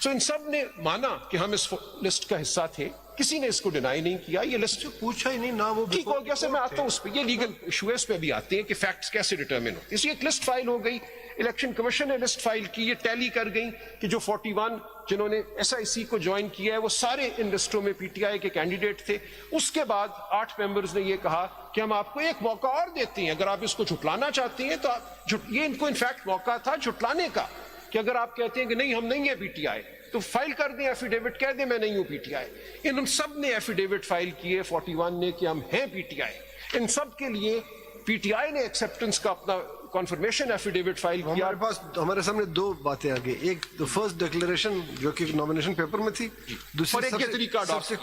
سو ان سب نے مانا کہ ہم اس لسٹ کا حصہ تھے, کسی نے اس کو ڈینائی نہیں کیا. یہ لسٹ پوچھا ہی نہیں نہ وہ ٹھیک ہو گیا. سر میں آتا ہوں اس پہ, یہ لیگل ایشوز پہ بھی آتے ہیں کہ فیکٹس کیسے ڈٹرمن ہوتے ہیں. اس ایک لسٹ فائل ہو گئی, الیکشن کمیشن نے لسٹ فائل کی, یہ ٹیلی کر گئی کہ جو 41 جنہوں نے ایس آئی سی کو جوائن کیا ہے وہ سارے ان لسٹوں میں پی ٹی آئی کے کینڈیڈیٹ تھے. اس کے بعد 8 ممبرز نے یہ کہا کہ ہم آپ کو ایک موقع اور دیتے ہیں, اگر آپ اس کو جھٹلانا چاہتے ہیں تو آپ یہ ان کو انفیکٹ موقع تھا جھٹلانے کا, کہ اگر آپ کہتے ہیں کہ نہیں ہم نہیں ہیں پی ٹی آئی تو فائل کر دیں ایفیڈیوٹ, کہہ دیں میں نہیں ہوں پی ٹی آئی. ان سب نے ایفیڈیوٹ فائل کیے 41 نے کہ ہم ہیں پی ٹی آئی. ان سب کے لیے پی ٹی آئی نے ایکسیپٹنس کا اپنا کنفرمیشن ایفیڈیوٹ فائل کیا. ہمارے پاس ہمارے سامنے دو باتیں آ گئی, ایک فرسٹ ڈکلیریشن جو کہ نامینیشن پیپر میں تھی, دوسری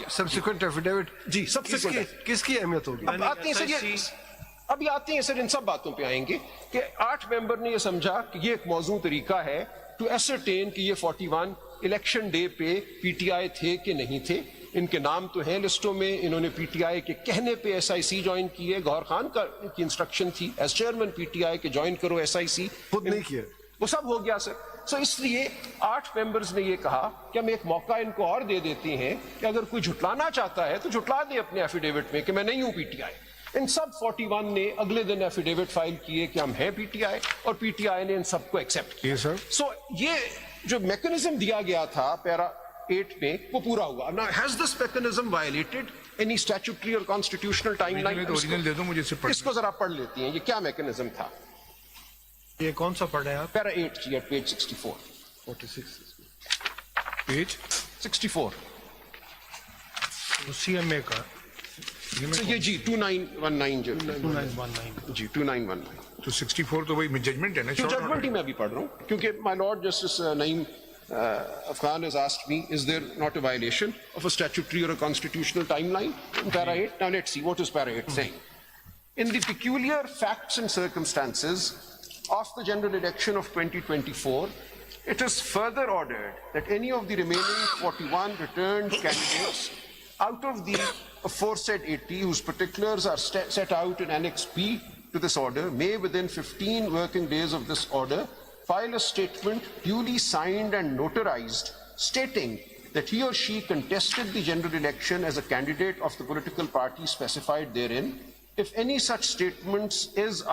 سبسیکوینٹ ایفیڈیوٹ. جی سبسیکوینٹ کس کی اہمیت ہوگی؟ اب آتے ہیں سر, ابھی آتے ہیں سر, ان سب باتوں پہ آئیں گے کہ 8 ممبر نے یہ سمجھا کہ یہ ایک موزوں طریقہ ہے ٹو ایسرٹین کہ یہ 41 الیکشن ڈے پہ پی ٹی آئی تھے کہ نہیں تھے. ان کے نام تو ہیں لسٹوں میں, انہوں نے پی ٹی آئی کے کہنے پہ ایس آئی سی جوائن کی ہے. گوہر خان کی انسٹرکشن تھی ایز چیئرمین پی ٹی آئی کہ جوائن کرو ایس آئی سی, خود نہیں کیا, وہ سب ہو گیا سر. سو اس لیے 8 ممبرز نے یہ کہا کہ ہم ایک موقع ان کو اور دے دیتے ہیں کہ اگر کوئی جھٹلانا چاہتا ہے تو جھٹلا دے اپنے ایفیڈیوٹ میں کہ میں نہیں ہوں پی ٹی آئی. ان سب 41 نے اگلے دن ایفیڈیوٹ فائل کیے کہ ہم ہیں پی ٹی آئی, اور پی ٹی آئی نے ان سب کو ایکسیپٹ کیا. سو یہ جو میکنزم دیا گیا تھا پیرا 8 میں وہ پورا ہوا. Now has this mechanism violated any statutory or constitutional timeline? اس کو ذرا پڑھ لیتی ہیں, یہ کیا میکنزم تھا. یہ کون سا پڑھ رہے ہیں آپ؟ پیرا 8 جی, پیج 64 پیج 64 سی ایم اے کا یہ جی 2919 جو 2919 جی 2919 تو 64 تو وہی ججمنٹ ہے نا, ججمنٹ ہی میں بھی پڑھ رہا ہوں کیونکہ my lord justice Naeem Afghan has asked me, is there not a violation of a statutory or a constitutional timeline in Para 8? Now let's see, what is Para 8 saying? In the peculiar facts and circumstances of the general election of 2024, it is further ordered that any of the remaining 41 returned candidates out of the aforesaid 80 whose particulars are set out in Annex B to this order may within 15 working days of this order file a statement duly signed and notarized stating that he or she contested the general election as a candidate of the political party specified therein. If any such statements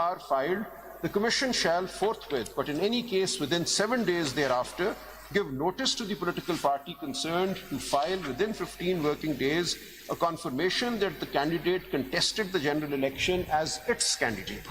are filed, the Commission shall forthwith, but in any case within 7 days thereafter, give notice to the political party concerned to file within 15 working days a confirmation that the candidate contested the general election as its candidate.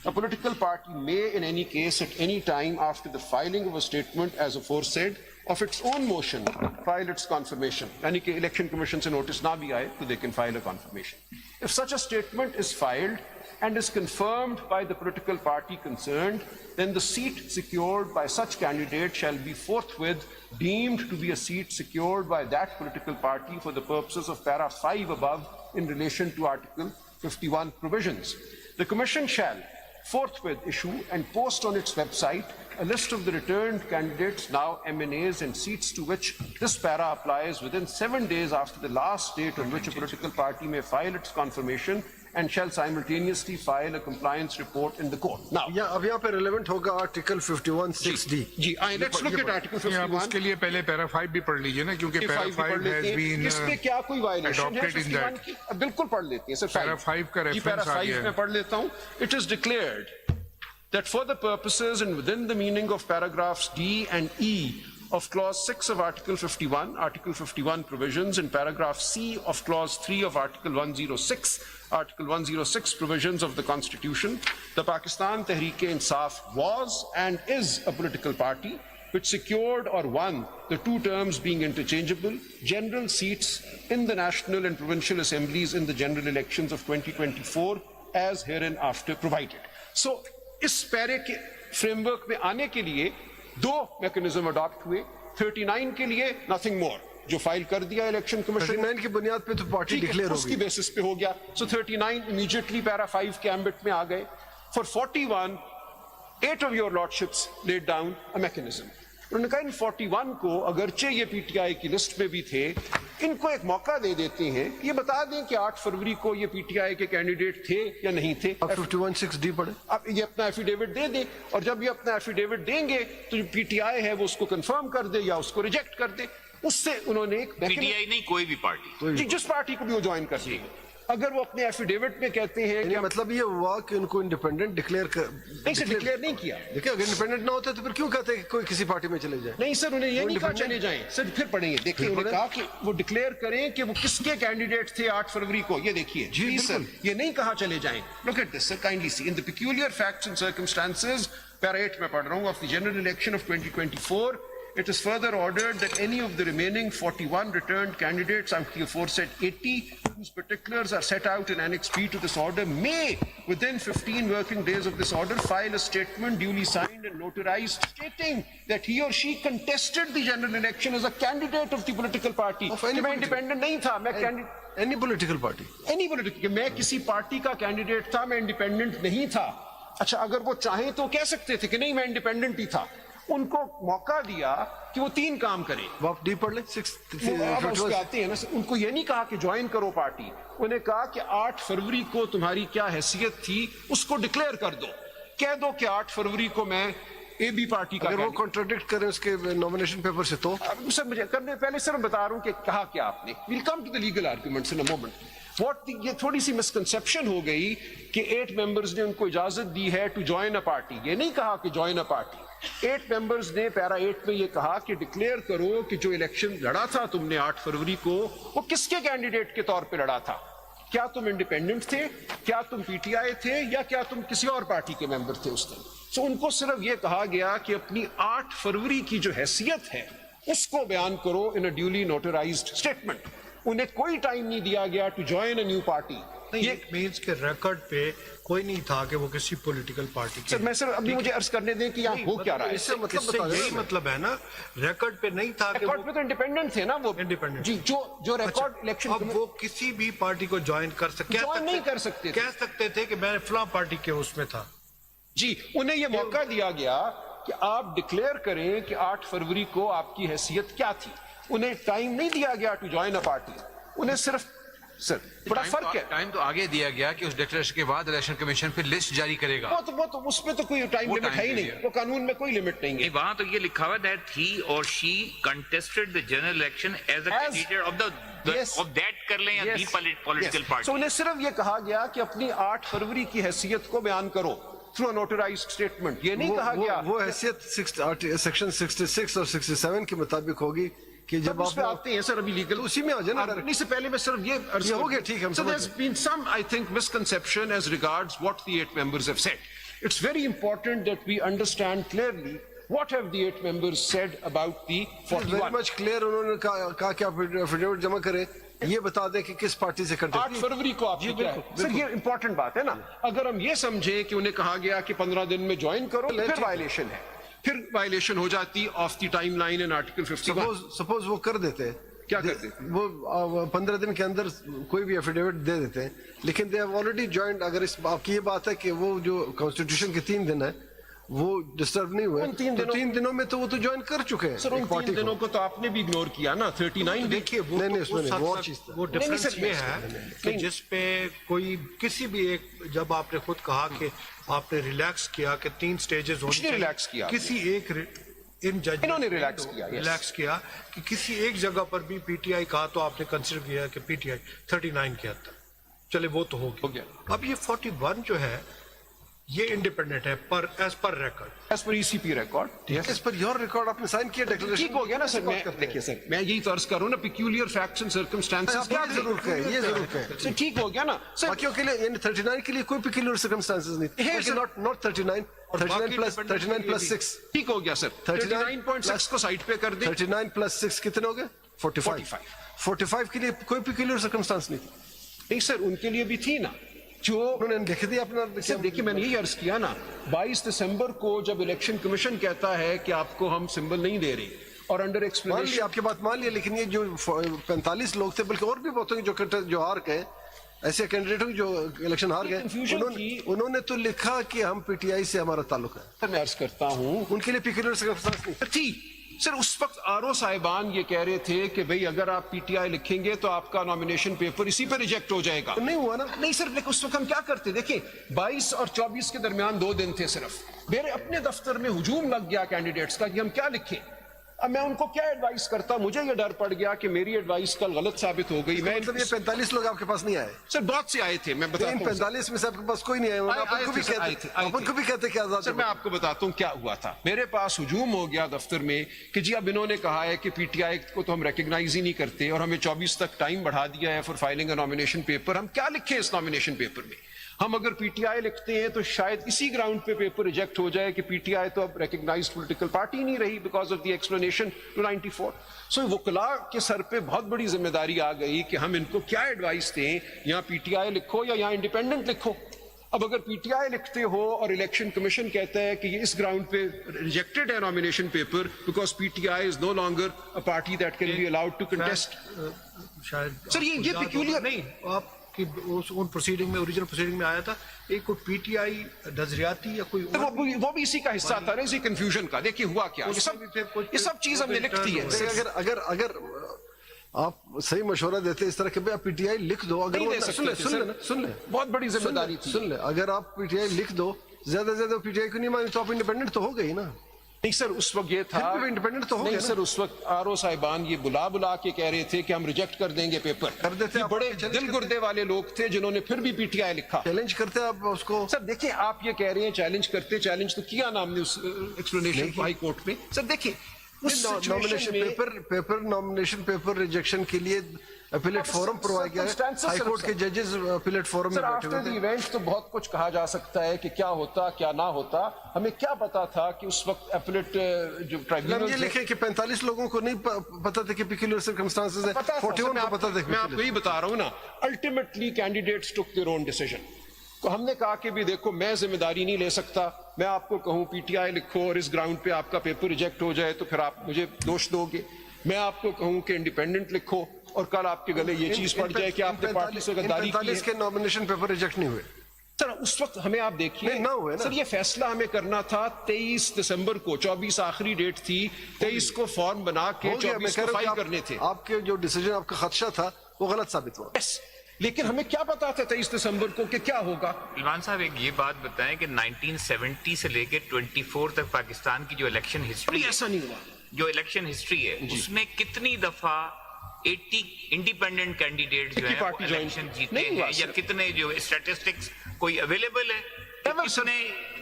A political party may in any case at any time after the filing of a statement as aforesaid of its own motion file its confirmation. یعنی کہ election commission سے notice نہ بھی آئے تو they can file a confirmation. If such a statement is filed and is confirmed by the political party concerned, then the seat secured by such candidate shall be forthwith deemed to be a seat secured by that political party for the purposes of Para 5 above in relation to Article 51 provisions. The Commission shall forthwith issue and post on its website a list of the returned candidates, now MNAs, and seats to which this para applies within 7 days after the last date on which a political party may file its confirmation, and shall simultaneously file a compliance report in the court. Now, اب یہاں پہ relevant ہوگا article 51(6)D. جی let's look at Article 51. اس کے لیے پہلے پیرا 5 بھی پڑھ لیجئے نا, کیونکہ پیرا 5 has been اس میں کیا کوئی وائلیشن ہے 51 کی؟ بالکل پڑھ لیتے ہیں سر. پیرا 5 کا ریفرنس آ گیا ہے. میں پڑھ لیتا ہوں. It is declared that for the purposes and within the meaning of paragraphs D and E of clause 6 of Article 51 provisions, and paragraph C of clause 3 of Article 106 provisions of the Constitution, the Pakistan Tehreek-e-Insaf was and is a political party which secured or won, the two terms being interchangeable, general seats in the national and provincial assemblies in the general elections of 2024 as hereinafter provided. So اس پیرے کے frame work میں آنے کے لیے 2 mechanism adapt ہوئے. 39 کے لیے nothing more, جو file کر دیا الیکشن کمیشن 39 کی بنیاد پہ تو پارٹی ڈکلیئر ہو گئی, اس کی بیسس پہ ہو گیا. سو 39 امیڈیٹلی پیرا 5 کے ایمبٹ میں آ گئے. For 41 8 of your lordships laid down a mechanism. انہوں نے کہا ان 41 کو اگرچہ یہ پی ٹی آئی کی لسٹ میں بھی تھے ان کو ایک موقع دے دیتے ہیں یہ بتا دیں کہ 8 فروری کو یہ پی ٹی آئی کے کینڈیڈیٹ تھے یا نہیں تھے. اب 51(6)(d پڑھیں. اب یہ اپنا ایفیڈیوٹ دے دیں اور جب یہ اپنا ایفیڈیوٹ دیں گے تو جو پی ٹی آئی ہے وہ اس کو کنفرم کر دے یا اس کو ریجیکٹ کر دے. اس سے انہوں نے ایک پی ٹی آئی نہیں کوئی بھی پارٹی جی جس پارٹی کو بھی وہ جوائن کرتی ہے اگر وہ اپنے ایفیڈیوٹ میں کہتے ہیں کہ مطلب یہ ہوا کہ ان کو انڈیپینڈنٹ ڈکلیئر نہیں کیا. دیکھیں اگر انڈیپینڈنٹ نہ ہوتے تو پھر کیوں کہتے ہیں کہ کوئی کسی پارٹی میں چلے جائے. نہیں سر انہیں یہ نہیں کہا چلے جائیں سر پھر پڑھیں گے دیکھیں انہوں نے کہا کہ وہ ڈکلیئر کریں کہ وہ کس کے کینڈیڈیٹ تھے 8 فروری کو. یہ دیکھیے جی سر یہ نہیں کہا چلے جائیں. Look at this sir kindly see in the peculiar facts and circumstances para 8 میں پڑھ رہا ہوں of the general election of 2024 it is further ordered that any of the remaining 41 returned candidates out of the aforesaid 80 whose particulars are set out in Annex B to this order may within 15 working days of this order file a statement duly signed and notarized stating that he or she contested the general election as a candidate of the political party. Of میں independent نہیں تھا میں any political party. any political میں کسی party کا candidate تھا میں independent نہیں تھا. اچھا اگر وہ چاہیں تو کہہ سکتے تھے کہ نہیں میں انڈیپینڈنٹ ہی تھا. ان کو موقع دیا کہ وہ 3 کام کریں. وہ آپ ڈی پڑھ لیں 6 اس پہ آتے ہیں نا ان کو یہ نہیں کہا کہ جوائن کرو پارٹی. انہیں کہا کہ 8 فروری کو تمہاری کیا حیثیت تھی اس کو ڈکلیئر کر دو. کہہ دو کہ 8 فروری کو میں اے بی پارٹی کا. اگر وہ کنٹراڈکٹ کریں اس کے نامینیشن پیپر سے تو سر مجھے کرنے پہلے سر میں بتا رہا ہوں کہ کہا کیا آپ نے. We'll come to the legal arguments in a moment. یہ تھوڑی سی مسکنسیپشن ہو گئی کہ 8 ممبرز نے ان کو اجازت دی ہے ٹو جوائن اے پارٹی. یہ نہیں کہا کہ جوائن اے پارٹی. 8 ممبرز نے پیرا 8 میں یہ کہا کہ ڈکلیئر کرو کہ جو الیکشن لڑا تھا تم نے 8 فروری کو وہ کس کے کینڈیڈیٹ کے طور پہ لڑا تھا. کیا تم انڈیپینڈنٹ تھے, کیا تم پی ٹی آئی تھے, یا کیا تم کسی اور پارٹی کے ممبر تھے اس دن. سو ان کو صرف یہ کہا گیا کہ اپنی 8 فروری کی جو حیثیت ہے اس کو بیان کرو in a duly notarized statement. انہیں کوئی ٹائم نہیں دیا گیا to join a new party. یہ مینس کے ریکارڈ پہ کوئی نہیں تھا کہ وہ کسی پولیٹیکل پارٹی سر میں سر ابھی مجھے عرض کرنے دیں کہ یہاں ہو کیا رہا ہے. اس سے یہی مطلب ہے نا ریکارڈ پہ نہیں تھا کہ ریکارڈ پہ تو انڈیپینڈنٹ تھے نا وہ انڈیپینڈنٹ. جی جو ریکارڈ الیکشن اب وہ کسی بھی پارٹی کو جوائن کر سکتے نہیں کر سکتے کہہ سکتے تھے کہ میں فلاں پارٹی کے اس میں تھا. جی انہیں یہ موقع دیا گیا کہ آپ ڈکلیئر کریں کہ 8 فروری کو آپ کی حیثیت کیا تھی. انہیں ٹائم نہیں دیا گیا ٹو جوائن اے پارٹی. انہیں صرف سر بڑا فرق ہے. ٹائم تو آگے دیا گیا کہ اس ڈکلیریشن کے بعد الیکشن کمیشن پھر لسٹ جاری کرے گا. وہ تو اس میں تو کوئی ٹائم لمٹ ہے ہی نہیں. وہ قانون میں کوئی لمٹ نہیں ہے. وہاں تو یہ لکھا ہوا that he or she contested the general election as a candidate of that کر لیں یا the political party. سو انہیں صرف یہ کہا گیا کہ اپنی 8 فروری کی حیثیت کو بیان کرو through a notarized statement. یہ نہیں کہا گیا وہ حیثیت سیکشن 66 اور 67 کے مطابق ہوگی کہ جب آپ آتے ہیں سر ابھی لیگل اسی میں آ جائے نا. اس سے پہلے میں صرف یہ ہو گیا ٹھیک ہے. So there's been some I think misconception as regards what the 8 members have said. It's very important that we understand clearly what have the 8 members said about the 41. Very much clear. انہوں نے کہا کہ آپ affidavit جمع کریں یہ بتا دیں کہ کس پارٹی سے 8 فروری کو آپ کیا ہے سر. یہ امپورٹنٹ بات ہے نا. اگر ہم یہ سمجھیں کہ انہیں کہا گیا کہ 15 دن میں جوائن کرو پھر وائلیشن ہے. پھر وائلیشن ہو جاتی of the time line in article 51. Suppose وہ کر دیتے کیا کرتے وہ 15 دن کے اندر کوئی بھی ایفیڈیوٹ دے دیتے ہیں لیکن دے ہیو آلریڈی جوائنڈ. اگر اس آپ کی یہ بات ہے کہ وہ جو کانسٹیٹیوشن کے 3 دن ہے وہ ڈسٹرب نہیں ہوئے 3 دنوں میں تو وہ تو جوائن کر چکے ہیں. سر ان 3 دنوں کو تو آپ نے بھی اگنور کیا نا. 39 دیکھیے وہ ڈفرنس یہ ہے کہ جس پہ کوئی کسی بھی ایک جب آپ نے خود کہا کہ آپ نے ریلیکس کیا کہ 3 سٹیجز ہونے ریلیکس کیا کسی ایک ان جج انہوں نے ریلیکس کیا کہ کسی ایک جگہ پر بھی پی ٹی آئی کہا تو آپ نے کنسیڈر کیا کہ پی ٹی آئی 39 کیا تھا. چلے وہ تو ہو گیا. اب یہ 41 جو ہے یہ انڈیپینڈنٹ ہے پر as per record as per E C P record. As per your record آپ نے سائن کیا ڈکلیریشن. ٹھیک ہو گیا نا سر. دیکھیے سر میں یہی تو عرض کر رہا ہوں نا پیکیولر فیکٹس اینڈ سرکمسٹانسز کیا ضرور ہے یہ ضرور ہے سر. ٹھیک ہو گیا نا سر. باقیوں کے لیے یعنی 39 کے لیے کوئی پیکیولر سرکمسٹانسز نہیں. ناٹ 39 6 ٹھیک ہو گیا سر. 39.6 کو سائڈ پہ کر دیں. 39 + 6 کتنے ہو گئے 45 کے لیے کوئی پیکیولر سرکمسٹانس نہیں تھی. نہیں سر ان کے لیے بھی تھی نا جو انہوں نے لکھ دیا اپنا. دیکھیے میں نے یہی عرض کیا نا 22 دسمبر کو جب الیکشن کمیشن کہتا ہے کہ آپ کو ہم سمبل نہیں دے رہے اور انڈر ایکسپلینیشن آپ کی بات مان لیا لیکن یہ جو 45 لوگ تھے بلکہ اور بھی بہت ہیں جو ہار گئے ایسے کینڈیڈیٹ ہوں جو الیکشن ہار گئے انہوں نے تو لکھا کہ ہم پی ٹی آئی سے ہمارا تعلق ہے. میں عرض کرتا ہوں ان کے لیے پیکیولر سرکمسٹانس نہیں تھی سر اس وقت آر او صاحبان یہ کہہ رہے تھے کہ بھئی اگر آپ پی ٹی آئی لکھیں گے تو آپ کا نامینیشن پیپر اسی پہ ریجیکٹ ہو جائے گا. نہیں ہوا نا. نہیں سر لیکن اس وقت ہم کیا کرتے دیکھیں 22 اور 24 کے درمیان 2 دن تھے صرف. میرے اپنے دفتر میں ہجوم لگ گیا کینڈیڈیٹس کا کہ ہم کیا لکھیں. اب میں ان کو کیا ایڈوائز کرتا, مجھے یہ ڈر پڑ گیا کہ میری ایڈوائز کل غلط ثابت ہو گئی. میں مطلب یہ 45 لوگ آپ کے پاس نہیں آئے سر بہت سے آئے تھے, میں بتاتا ہوں 45 میں سے آپ کے پاس کوئی نہیں آئے. آپ کو بھی کہتے کہ آزاد. سر میں آپ کو بتاتا ہوں کیا ہوا تھا. میرے پاس ہجوم ہو گیا دفتر میں کہ جی اب انہوں نے کہا ہے کہ پی ٹی آئی کو تو ہم ریکگنائز ہی نہیں کرتے اور ہمیں 24 تک ٹائم بڑھا دیا ہے for filing a nomination paper. ہم کیا لکھیں اس نامینیشن پیپر میں؟ ہم اگر پی ٹی آئی لکھتے ہیں تو شاید اسی گراؤنڈ پہ پیپر ریجیکٹ ہو جائے کہ پی ٹی آئی تو اب ریکگنائزڈ پولیٹیکل پارٹی نہیں رہی because of the explanation to 94. So وکلاء کے سر پہ بہت بڑی ذمہ داری آ گئی کہ ہم ان کو کیا ایڈوائز دیں, یہاں پی ٹی آئی لکھو یا یہاں انڈیپینڈنٹ لکھو. اب اگر پی ٹی آئی لکھتے ہو اور الیکشن کمیشن کہتا ہے کہ یہ اس گراؤنڈ پہ ریجیکٹڈ ہے nomination paper because P T I is no longer a party that can be allowed to contest. شاید سر یہ پیکیولر نہیں, آپ کی ان پروسیڈنگ میں اوریجنل پروسیڈنگ میں آیا تھا ایک کوئی پی ٹی آئی نظریاتی یا کوئی وہ بھی اسی کا حصہ تھا نا, اسی کنفیوژن کا. دیکھیے ہوا کیا, یہ سب چیز ہم نے لکھ دی ہے. اگر آپ صحیح مشورہ دیتے اس طرح کہ آپ پی ٹی آئی لکھ دو, اگر سن لیں بہت بڑی ذمہ داری تھی. سن لیں اگر آپ پی ٹی آئی لکھ دو, زیادہ سے زیادہ پی ٹی آئی کو نہیں مانی تو آپ انڈیپینڈنٹ تو ہو گئی نا. نہیں سر اس وقت یہ تھا انڈیپینڈنٹ تو ہو گیا. نہیں سر اس وقت آر او صاحبان یہ بلا کے کہہ رہے تھے کہ ہم ریجیکٹ کر دیں گے پیپر. کر دیتے, بڑے دل گردے والے لوگ تھے جنہوں نے پھر بھی پی ٹی آئی لکھا. چیلنج کرتے آپ اس کو. سر دیکھیں آپ یہ کہہ رہے ہیں چیلنج کرتے, چیلنج تو کیا نام نے اس ایکسپلینیشن ہائی کورٹ میں. سر دیکھیں پیپر نامینیشن پیپر ریجیکشن کے لیے اپیلیٹ فورم پرووائڈ کیا ہے. ہائی کورٹ کے ججز اپیلیٹ فورم میں بیٹھے ہوئے تھے. ایونٹ تو بہت کچھ کہا جا سکتا ہے کہ کیا ہوتا کیا نہ ہوتا. ہمیں کیا پتا تھا کہ اس وقت اپیلیٹ جو ٹرائبیونل یہ لکھے کہ 45 لوگوں کو نہیں پتا تھا کہ پیکیولر سرکمسٹانسز ہیں, 41 کو پتا تھا. میں آپ کو ہی بتا رہا ہوں نا, ultimately candidates took their own decision. تو ہم نے کہا کہ بھی دیکھو میں ذمہ داری نہیں لے سکتا, میں آپ کو کہوں پی ٹی آئی لکھو اور اس گراؤنڈ پہ آپ کا پیپر ریجیکٹ ہو جائے تو پھر آپ مجھے دوش دو گے. میں آپ کو کہوں کہ انڈیپینڈنٹ لکھو اور کل آپ کے گلے یہ چیز پڑ جائے کہ آپ نے پارٹی سے غداری کی ہے. 45 کے نامینیشن پیپر ریجیکٹ نہیں ہوئے سر. اس وقت ہمیں آپ دیکھیے سر یہ فیصلہ ہمیں کرنا تھا 23 دسمبر کو, 24 آخری ڈیٹ تھی, 23 کو فارم بنا کے 24 کو فائل کرنے تھے. آپ کے جو ڈیسیجن آپ کا خدشہ تھا وہ غلط ثابت ہوا. لیکن ہمیں کیا پتا تھا 23 دسمبر کو کہ کیا ہوگا. سلمان صاحب ایک یہ بات بتائیں کہ 1970 سے لے کے 24 تک پاکستان کی جو الیکشن ہسٹری ایسا نہیں ہوا, جو الیکشن ہسٹری ہے اس میں کتنی دفعہ 80 انڈیپینڈنٹ کینڈیڈیٹ جو ہے الیکشن جیتے ہیں, یا کتنے جو اسٹیٹسٹکس کوئی اویلیبل ہے کتنے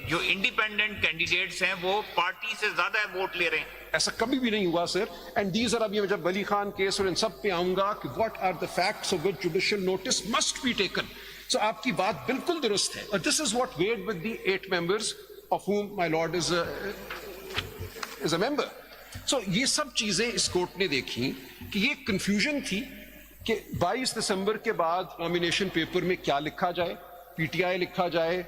جو انڈیپینڈنٹ کینڈیڈیٹس ہیں وہ پارٹی سے زیادہ ووٹ لے رہے ہیں. ایسا کبھی بھی نہیں ہوا سر. اینڈ دیز آر, ابھی میں جب ولی خان کیس اور ان سب پہ آؤں گا کہ what are the facts of which judicial notice must be taken. So آپ کی بات بالکل درست ہے, اور this is what weird with the 8 members of whom my lord is a member. So یہ سب چیزیں اس کورٹ نے دیکھی کہ یہ کنفیوژن تھی کہ 22 دسمبر کے بعد نامینیشن پیپر میں کیا لکھا جائے, پی ٹی آئی لکھا جائے,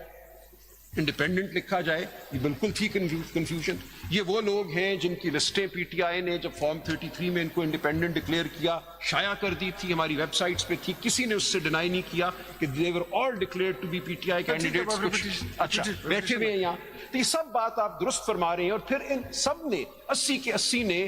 انڈیپینڈنٹ لکھا جائے. یہ بالکل تھی کنفیوژن. یہ وہ لوگ ہیں جن کی لسٹیں پی ٹی آئی نے جب فارم 33 میں ان کو انڈیپینڈنٹ ڈکلیئر کیا شائع کر دی تھی, ہماری ویب سائٹس پہ تھی, کسی نے اس سے ڈینائی نہیں کیا کہ they were all declared to be PTI candidates. اچھا بیٹھے ہوئے ہیں یہاں. تو یہ سب بات آپ درست فرما رہے ہیں, اور پھر ان سب نے 80 کے 80 نے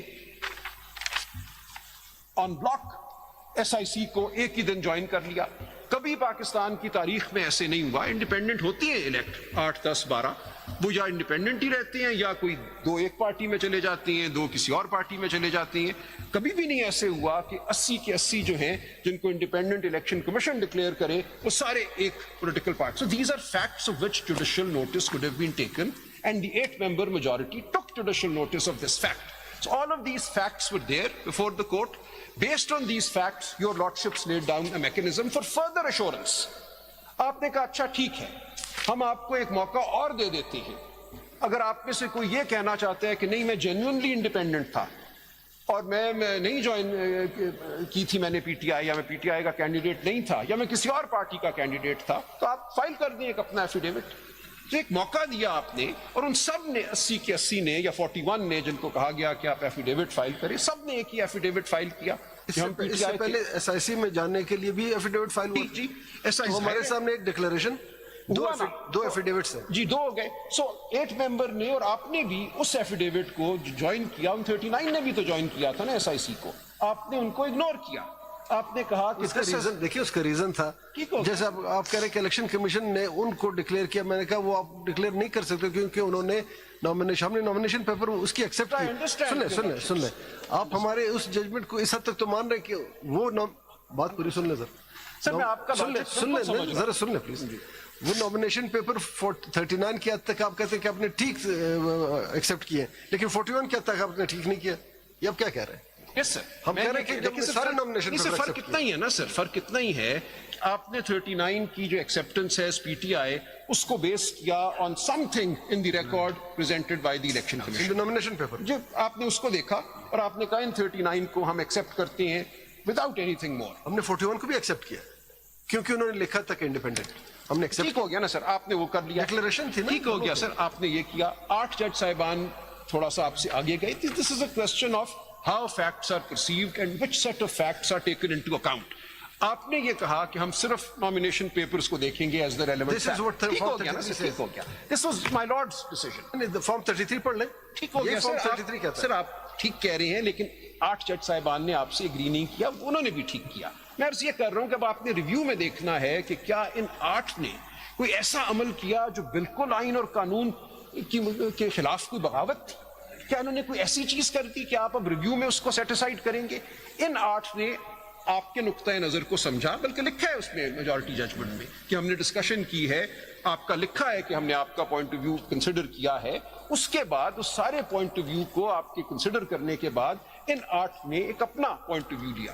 آن بلاک ایس آئی سی کو ایک ہی دن جوائن کر لیا. کبھی پاکستان کی تاریخ میں ایسے نہیں ہوا. انڈیپینڈنٹ ہوتی ہیں الیکٹ 8 10 12, وہ یا انڈیپینڈنٹ ہی رہتے ہیں یا کوئی 2 ایک پارٹی میں چلے جاتے ہیں, 2 کسی اور پارٹی میں چلے جاتے ہیں. کبھی بھی نہیں ایسے ہوا کہ 80 کے 80 جو ہیں جن کو انڈیپینڈنٹ الیکشن کمیشن ڈکلیئر کرے وہ سارے ایک political party. So these are facts of which judicial notice could have been taken and the 8-member majority took judicial notice of this fact. So all of these facts were there before the court. Based on these facts, your lordships laid down a mechanism for further assurance. آپ نے کہا اچھا ٹھیک ہے, ہم آپ کو ایک موقع اور دے دیتے ہیں. اگر آپ میں سے کوئی یہ کہنا چاہتا ہے کہ نہیں میں جینوئنلی انڈیپینڈنٹ تھا اور میں نہیں جوائن کی تھی میں نے پی ٹی آئی, یا میں پی ٹی آئی کا کینڈیڈیٹ نہیں تھا, یا میں کسی اور پارٹی کا کینڈیڈیٹ تھا, تو آپ فائل کر دیں ایک اپنا ایفیڈیوٹ. تو ایک موقع دیا آپ نے, اور ان سب نے 80 کے 80 نے یا 41 نے جن کو کہا گیا کہ آپ ایفیڈیوٹ فائل کریں, سب نے ایک ہی ایفیڈیوٹ فائل کیا. اس سے پہلے ایس آئی سی میں جانے کے لیے بھی ایفیڈیوٹ فائل ہوا. جی ہمارے سامنے ایک ڈکلیریشن دو ایفیڈیوٹس ہیں جی 2 ہو گئے. سو 8 ممبر نے اور آپ نے بھی اس ایفیڈیوٹ کو جوائن کیا, ان 39 نے بھی تو جوائن کیا تھا نا ایس آئی سی کو, آپ نے ان کو اگنور کیا. آپ نے کہا کہ اس کا ریزن دیکھیے, اس کا ریزن تھا جیسے آپ کہہ رہے ہیں کہ الیکشن کمیشن نے ان کو ڈکلیئر کیا, میں نے کہا وہ آپ ڈکلیئر نہیں کر سکتے کیونکہ انہوں نے ہم نے نامینیشن پیپر اس کی ایکسیپٹ کی. سن لیں آپ ہمارے اس ججمنٹ کو اس حد تک تو مان رہے کہ وہ بات پوری سن لیں سر میں آپ کا سن لیں ذرا سن لیں پلیز. وہ نامینیشن پیپر 39 کی حد تک آپ کہتے ہیں کہ آپ نے ٹھیک ایکسیپٹ کیے, لیکن 41 کی حد تک آپ نے ٹھیک نہیں کیا. یہ آپ کیا کہہ رہے ہیں؟ یس سر, ہم کہہ رہے ہیں کہ سارے نامینیشن پیپر فرق اتنا ہی ہے نا سر, فرق اتنا ہی ہے. آپ نے 39 کی جو ایکسیپٹنس ہے پی ٹی آئی اس کو بیس کیا on something in the record presented by the election commission nomination paper. جی آپ نے اس کو دیکھا اور آپ نے کہا ان 39 کو ہم ایکسیپٹ کرتے ہیں وداؤٹ اینی تھنگ مور. ہم نے 41 کو بھی ایکسیپٹ کیا کیونکہ انہوں نے لکھا تھا کہ انڈیپینڈنٹ. ہم نے ٹھیک ہو گیا نا سر, آپ نے وہ کر لیا, ڈکلیریشن تھی نا, ٹھیک ہو گیا سر, آپ نے یہ کیا. 8 جج صاحبان تھوڑا سا آپ سے آگے گئے. This is a question of how facts are perceived and which set of facts are taken into account. آپ نے یہ کہا کہ ہم صرف نامینیشن پیپرز کو دیکھیں گے as the relevant fact. ٹھیک ہو گیا نا, ٹھیک ہو گیا. This was my lord's decision. Form 33 پڑھ لیں. ٹھیک ہو گیا سر, آپ ٹھیک کہہ رہے ہیں, لیکن 8 جج صاحبان نے آپ سے اگری نہیں کیا, انہوں نے بھی ٹھیک کیا. میں عرض یہ کر رہا ہوں کہ اب آپ نے ریویو میں دیکھنا ہے کہ کیا ان 8 نے کوئی ایسا عمل کیا جو بالکل آئین اور قانون کے خلاف کوئی بغاوت تھی. کیا انہوں نے کوئی ایسی چیز کر دی کہ آپ اب ریویو میں اس کو سیٹیسفائڈ کریں گے؟ ان 8 نے آپ کے نقطۂ نظر کو سمجھا, بلکہ لکھا ہے اس میں میجورٹی ججمنٹ میں کہ ہم نے ڈسکشن کی ہے, آپ کا لکھا ہے کہ ہم نے آپ کا پوائنٹ آف ویو کنسیڈر کیا ہے. اس کے بعد اس سارے پوائنٹ آف ویو کو آپ کے کنسیڈر کرنے کے بعد ان 8 نے ایک اپنا پوائنٹ آف ویو دیا.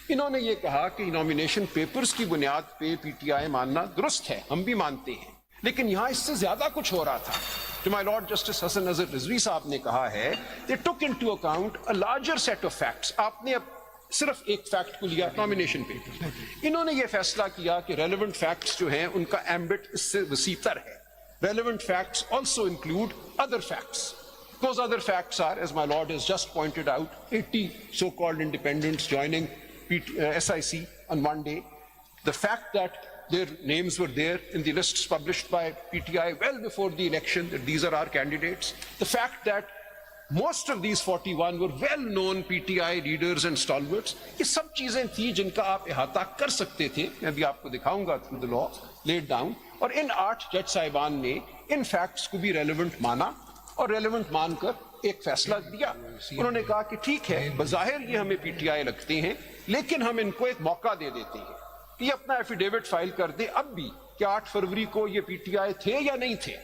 انہوں نے یہ کہا کہ نامینیشن پیپرز کی بنیاد پہ پی ٹی آئی ماننا درست ہے, ہم بھی مانتے ہیں, لیکن یہاں اس سے زیادہ کچھ ہو رہا تھا. جو مائی لارڈ جسٹس حسن نظر رضوی صاحب نے کہا ہے, they took into account a larger set of facts. آپ نے اب صرف ایک فیکٹ کو لیا, نامینیشن پیپر. انہوں نے یہ فیصلہ کیا کہ ریلیونٹ فیکٹس جو ہیں ان کا ایمبٹ اس سے وسیع تر ہے. Relevant facts also include other facts. Those other facts are, as my lord has just pointed out, 80 so-called independents joining SIC on one day. The fact that their names were there in the lists published by PTI well before the election, that these are our candidates. The fact that most of these 41 were well-known PTI leaders and stalwarts. یہ سب چیزیں تھیں جن کا آپ احاطہ کر سکتے تھے. میں بھی آپ کو دکھاؤں گا through the law laid down. اور ان 8 جج صاحبان نے ان فیکٹس کو بھی ریلیونٹ مانا اور ریلیونٹ مان کر ایک فیصلہ دیا. انہوں نے کہا کہ ٹھیک ہے, بظاہر یہ ہمیں پی ٹی آئی لگتے ہیں, لیکن ہم ان کو ایک موقع دے دیتے ہیں کہ یہ اپنا ایفیڈیوٹ فائل کر دے اب بھی کہ 8 فروری کو یہ پی ٹی آئی تھے یا نہیں تھے,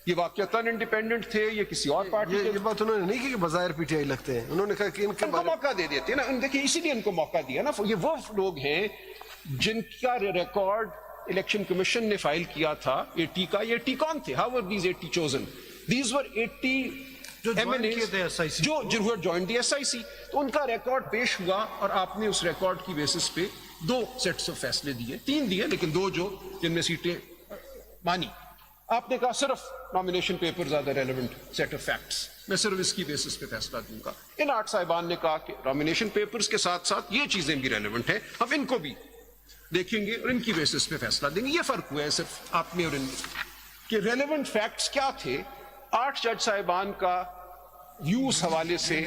یہ واقعتاً انڈیپینڈنٹ تھے, یہ کسی اور پارٹی. یہ بات انہوں نے نہیں کی کہ بظاہر پی ٹی آئی لگتے ہیں, انہوں نے کہا کہ ان کو موقع دے دیتے ہیں نا. دیکھیں اسی لیے ان کو موقع دیا نا. یہ وہ لوگ ہیں جن کا ریکارڈ الیکشن کمیشن نے فائل کیا تھا 80 کا. یہ 80 کون تھے؟ How were these 80 chosen? These were 80 MNAs جو joined the SIC. تو ان کا ریکارڈ پیش ہوا اور آپ نے اس ریکارڈ کی بیسس پہ 2 سیٹس آف فیصلے دیے, 3 دیے, لیکن 2 جو جن میں سیٹیں مانی. آپ نے کہا صرف nomination papers are the relevant set of facts, میں صرف اس کی بیسس پہ فیصلہ دوں گا. ان 8 صاحبان نے کہا کہ نامینیشن پیپرز کے ساتھ ساتھ یہ چیزیں بھی ریلیونٹ ہیں, ہم ان کو بھی دیکھیں گے اور ان کی بیسس پہ فیصلہ دیں گے. یہ فرق ہوا ہے صرف آپ میں اور ان میں کہ ریلیونٹ فیکٹس کیا تھے. 8 جج صاحبان کا ویو اس حوالے سے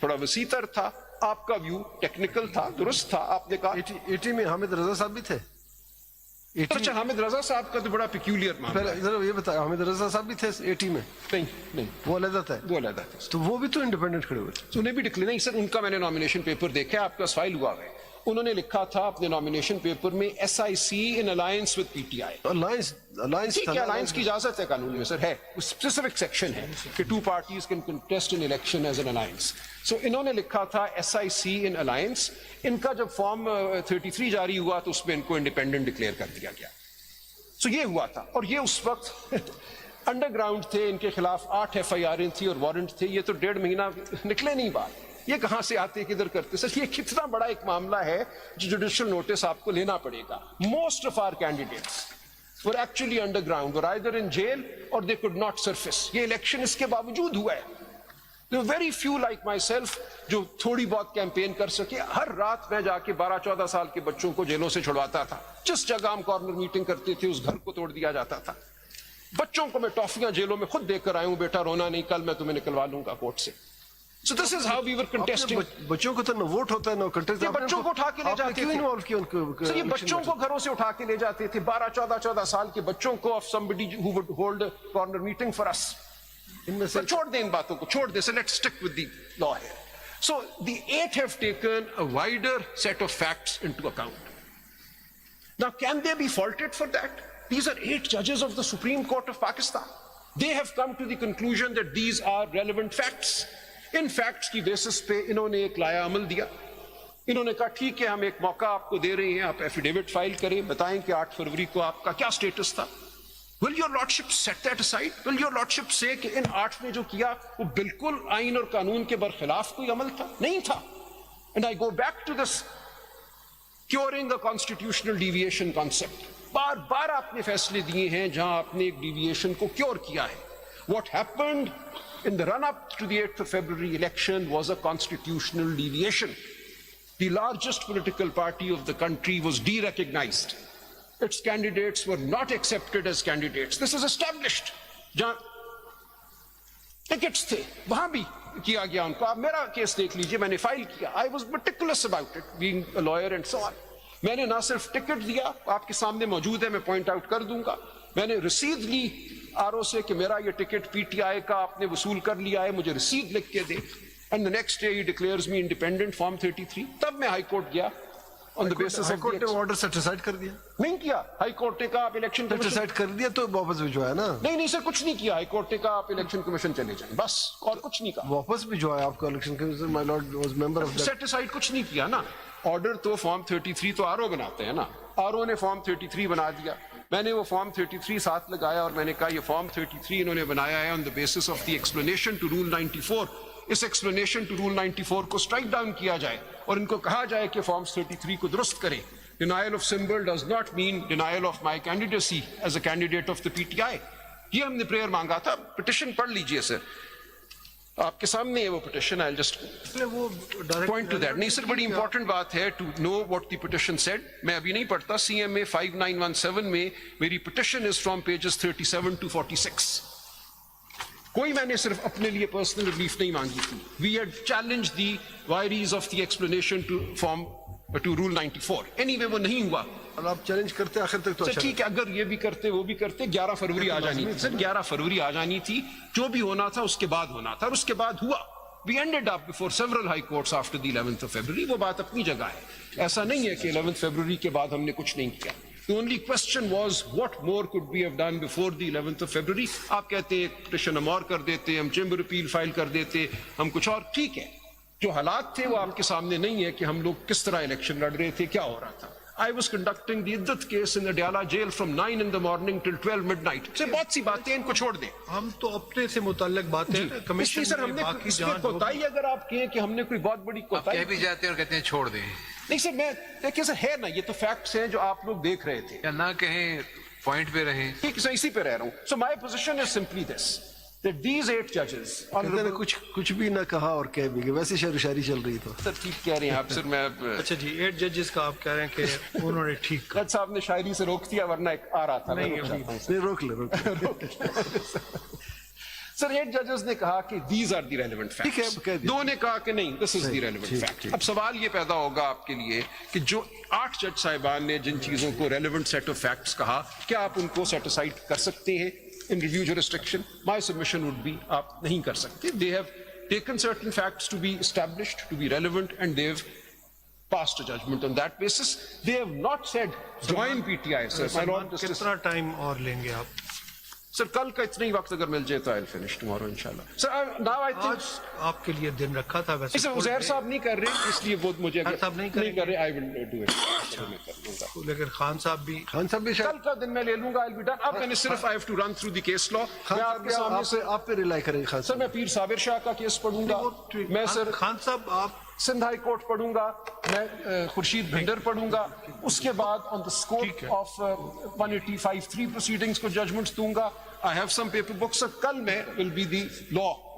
تھوڑا وسیع تر تھا, آپ کا ویو ٹیکنیکل تھا, درست تھا. آپ نے کہا 80 میں حامد رضا صاحب بھی تھے. اچھا, حامد رضا صاحب کا تو بڑا پیکیولر معاملہ ہے. ذرا یہ بتایا, حامد رضا صاحب بھی تھے 80 میں؟ نہیں, وہ علیحدہ تھا. وہ علیحدہ تھا. تو وہ بھی تو انڈیپینڈنٹ کھڑے ہوئے تھے. انہیں بھی ڈکلیئر نہیں سر, ان کا میں نے نامینیشن پیپر دیکھا, آپ کا فائل ہوا ہے. انہوں نے لکھا تھا اپنے نامینیشن پیپر میں SIC in alliance with PTI. Alliance کی اجازت ہے قانون میں سر, ہے اسپیسیفک سیکشن ہے کہ 2 parties can contest an election as an alliance. سو انہوں نے لکھا تھا SIC in alliance. ان کا جب فارم 33 جاری ہوا تو اس میں ان کو انڈیپینڈنٹ ڈکلیئر کر دیا گیا. سو یہ ہوا تھا, اور یہ اس وقت انڈر گراؤنڈ تھے, ان کے خلاف 8 FIR تھی اور وارنٹ تھے. یہ تو 1.5 مہینہ نکلے نہیں بات. یہ کہاں سے آتے کدھر کرتے سر؟ یہ کتنا بڑا ایک معاملہ ہے جو جوڈیشل نوٹس آپ کو لینا پڑے گا. Most of our candidates were actually underground, were either in jail or they could not surface. یہ الیکشن اس کے باوجود ہوا ہے. There were very few like myself جو تھوڑی بہت کیمپین کر سکے. ہر رات میں جا کے 12-14 سال کے بچوں کو جیلوں سے چھڑواتا تھا. جس جگہ ہم کارنر میٹنگ کرتے تھے اس گھر کو توڑ دیا جاتا تھا. بچوں کو میں ٹافیاں جیلوں میں خود دے کر آیا ہوں, بیٹا رونا نہیں, کل میں تمہیں نکلوا لوں گا کورٹ سے. So this is how we were contesting. بچوں کو تو نہ ووٹ ہوتا ہے نہ کنٹیسٹ. یہ بچوں کو اٹھا کے لے جاتے تھے. So یہ بچوں کو گھروں سے اٹھا کے لے جاتے تھے, 12-14 سال کے بچوں کو, of somebody who would hold a corner meeting for us. چھوڑ دیں ان باتوں کو, چھوڑ دیں. So let's stick with the law here. So the 8 have taken a wider set of facts into account. Now can they be faulted for that? These are 8 judges of the Supreme Court of Pakistan. They have come to the conclusion that these are relevant facts. In facts کی basis پہ انہوں نے ایک لائحہ عمل دیا. انہوں نے کہا ٹھیک ہے ہم ایک موقع آپ کو دے رہے ہیں, آپ ایفیڈیوٹ فائل کریں, بتائیں کہ 8 فروری کو آپ کا کیا سٹیٹس تھا. Will your lordship set that aside? Will your lordship say کہ ان 8 نے جو کیا وہ بالکل آئین اور قانون کے برخلاف کوئی عمل تھا؟ نہیں تھا. And I go back to this curing a constitutional deviation concept. بار بار آپ نے فیصلے دیے ہیں جہاں آپ نے ایک ڈیویشن کو کیور کیا ہے. What happened in the run-up to the 8th of February election was a constitutional deviation. The largest political party of the country was de-recognized. Its candidates were not accepted as candidates. This is established. جہاں tickets تھے وہاں بھی کیا گیا ان کو. آپ میرا case دیکھ لیجئے, میں نے فائل کیا. I was meticulous about it, being a lawyer and so on. میں نے نہ صرف ٹکٹ دیا, آپ کے سامنے موجود ہے, میں پوائنٹ آؤٹ کر دوں گا. میں نے رسید لی آر او سے کہ میرا یہ ٹکٹ پی ٹی آئی کا آپ نے وصول کر لیا ہے, مجھے رسید لکھ کے دے. And the next day he declares me independent, form 33. تب میں ہائی کورٹ گیا on the basis of court نے آرڈر سیٹسفائڈ کر دیا. نہیں کیا. ہائی کورٹ نے کہا آپ الیکشن سیٹسفائڈ کر دیا تو واپس بھجوایا نا. نہیں سر, کچھ نہیں کیا. ہائی کورٹ نے کہا آپ الیکشن کمیشن چلے جائیں, بس, اور کچھ نہیں کہا. واپس بھجوایا آپ کو election commission. My lord was member of satisfied کچھ نہیں کیا نا. آرڈر تو فارم 33 تو آر او بناتے ہیں نا. آر او نے فارم 33 بنا دیا. میں نے وہ فارم 33 ساتھ لگایا اور میں نے کہا یہ فارم 33 انہوں نے بنایا ہے on the basis of the explanation to rule 94. اس ایکسپلینیشن ٹو رول 94 کو اسٹرائک ڈاؤن کیا جائے اور ان کو کہا جائے کہ فارم 33 کو درست کریں. Denial of symbol does not mean denial of my candidacy as a candidate of the PTI. یہ ہم نے پریئر مانگا تھا. پٹیشن پڑھ لیجئے سر, آپ کے سامنے ہے وہ petition. I'll just point to that. نہیں سر, بڑی امپورٹنٹ بات ہے to know what the petition said. میں ابھی نہیں پڑھتا. CMA 5917 میں میری petition is from pages 37 to 46. کوئی میں نے صرف اپنے لیے پرسنل ریلیف نہیں مانگی تھی. We had challenged the vagaries of the explanation to rule 94. Anyway وہ نہیں ہوا. آپ چیلنج کرتے آخر تک تو اچھا ٹھیک ہے, اگر یہ بھی کرتے وہ بھی کرتے. 11 فروری آ جانی تھی سر, 11 فروری آ جانی تھی. جو بھی ہونا تھا اس کے بعد ہونا تھا, اور اس کے بعد ہوا. We ended up before several high courts after the 11th of February. وہ بات اپنی جگہ ہے. ایسا نہیں ہے کہ 11th February کے بعد ہم نے کچھ نہیں کیا. The only question was what more could we have done before the 11th of February. آپ کہتے ہیں پٹیشن ہم اور کر دیتے, ہم چیمبر اپیل فائل کر دیتے, ہم کچھ اور. ٹھیک ہے, جو حالات تھے وہ آپ کے سامنے نہیں ہے کہ ہم لوگ کس طرح الیکشن لڑ رہے تھے, کیا ہو رہا تھا. I was conducting the Iddat case in the Diyala jail from 9 in the morning till 12 midnight. سے بہت سی باتیں ان کو چھوڑ دیں. ہم تو اپنے سے متعلق باتیں کمیشن سر, ہم نے اس میں کوتاہی اگر آپ کہیں کہ ہم نے کوئی بہت بڑی کوتاہی, کہہ بھی جاتے ہیں اور کہتے ہیں چھوڑ دیں. نہیں سر, میں دیکھیں سر ہے نا, یہ تو فیکٹس ہیں جو آپ لوگ دیکھ رہے تھے. یا نہ کہیں پوائنٹ پہ رہیں. ٹھیک ہے, اسی پہ رہ رہا ہوں. So my position is simply this, that these 8 judges, کچھ بھی نہ کہا اور کہہ بھی گئے. ویسے شاعری چل رہی تو سر ٹھیک کہہ رہے ہیں آپ. سر میں اچھا جی 8 ججز کا آپ کہہ رہے ہیں کہ انہوں نے ٹھیک جج صاحب نے شاعری سے روک دیا, ورنہ ایک آ رہا تھا. نہیں, روک لے. سر 8 ججز نے کہا کہ these are the relevant facts. 2 نے کہا کہ نہیں, دس از دی ریلیونٹ فیکٹ. اب سوال یہ پیدا ہوگا آپ کے لیے کہ جو 8 جج صاحبان نے جن چیزوں کو ریلیونٹ سیٹ آف فیکٹس کہا, کیا آپ ان کو سیٹسفائڈ کر سکتے ہیں in review jurisdiction? My submission would be آپ نہیں کر سکتے. They have taken certain facts to be established, to be relevant, and they've passed a judgment on that basis. They have not said join PTI. Sir, my Lord Justice. کتنا time اور لیں گے آپ؟ سر کل کا اتنا ہی وقت اگر مل جائے تو I'll finish tomorrow inshallah. Sir, now I think آج آپ کے لیے دن رکھا تھا ویسے. سر عزیر صاحب نہیں کر رہے, اس لیے وہ مجھے نہیں کر رہے. I will do it. لیکن خان صاحب بھی کل کا دن میں لے لوں گا. I'll be done. اب میں نے صرف I have to run through the case law. آپ پہ ریلائی کریں خان سر. میں پیر صابر شاہ کا کیس پڑھوں گا. میں سر خان صاحب آپ سندھ ہائی کورٹ پڑھوں گا. میں خورشید بھنڈر پڑھوں گا. اس کے بعد آن دا اسکوپ آف 185(3) پروسیڈنگز کو ججمنٹس دوں گا. I have some paper books. کل میں will be the law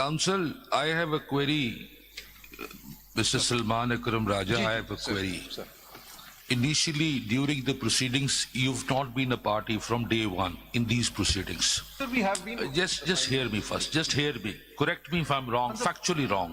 Counsel, I have a query. Mr. Salman Akram Raja, I have a query. Sir. Initially, during the proceedings, you've not been a party from day one in these proceedings. Sir, we have been. Just hear me first. Just hear me. Correct me if I'm wrong, factually wrong.